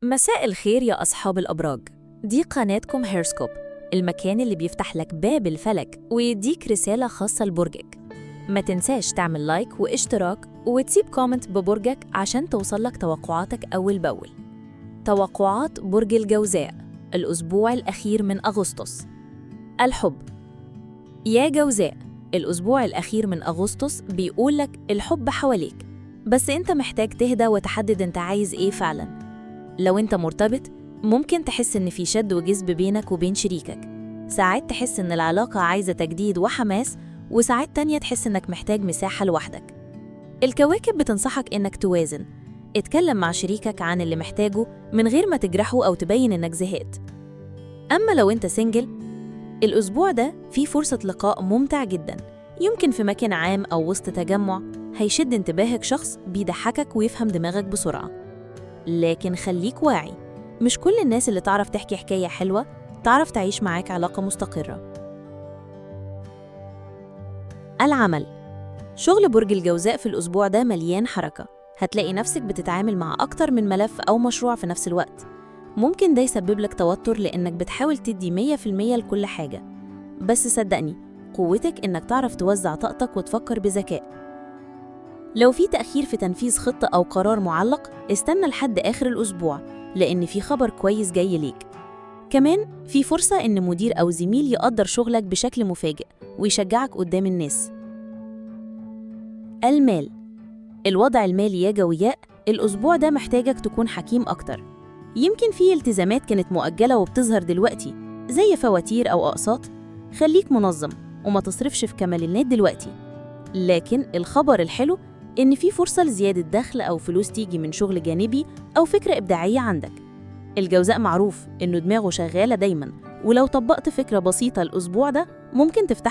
مساء الخير يا أصحاب الأبراج. دي قناتكم هيرسكوب، المكان اللي بيفتح لك باب الفلك ويديك رسالة خاصة لبرجك. ما تنساش تعمل لايك واشتراك وتسيب كومنت ببرجك عشان توصلك توقعاتك أول بأول. توقعات برج الجوزاء الأسبوع الأخير من أغسطس. الحب. يا جوزاء، الأسبوع الأخير من أغسطس بيقولك الحب حواليك، بس أنت محتاج تهدى وتحدد أنت عايز إيه فعلاً. لو أنت مرتبط، ممكن تحس إن في شد وجذب بينك وبين شريكك. ساعات تحس إن العلاقة عايزة تجديد وحماس، وساعات تانية تحس إنك محتاج مساحة لوحدك. الكواكب بتنصحك إنك توازن. اتكلم مع شريكك عن اللي محتاجه من غير ما تجرحه أو تبين إنك زهقت. أما لو أنت سنجل، الأسبوع ده فيه فرصة لقاء ممتع جدا، يمكن في مكان عام أو وسط تجمع. هيشد انتباهك شخص بيضحكك ويفهم دماغك بسرعة. لكن خليك واعي، مش كل الناس اللي تعرف تحكي حكاية حلوة تعرف تعيش معاك علاقة مستقرة. العمل. شغل برج الجوزاء في الأسبوع ده مليان حركة. هتلاقي نفسك بتتعامل مع أكتر من ملف أو مشروع في نفس الوقت. ممكن ده يسبب لك توتر لأنك بتحاول تدي 100% لكل حاجة. بس صدقني، قوتك إنك تعرف توزع طاقتك وتفكر بذكاء. لو في تأخير في تنفيذ خطة أو قرار معلق، استنى لحد آخر الأسبوع، لأن في خبر كويس جاي ليك. كمان في فرصة إن مدير أو زميل يقدر شغلك بشكل مفاجئ ويشجعك قدام الناس. المال. الوضع المالي يا جوياء الأسبوع ده محتاجك تكون حكيم أكتر. يمكن في التزامات كانت مؤجلة وبتظهر دلوقتي، زي فواتير أو أقساط. خليك منظم وما تصرفش في كماليات دلوقتي. لكن الخبر الحلو إن في فرصة لزيادة دخل أو فلوس تيجي من شغل جانبي أو فكرة إبداعية عندك. الجوزاء معروف إنه دماغه شغالة دايماً، ولو طبقت فكرة بسيطة الأسبوع ده ممكن تفتح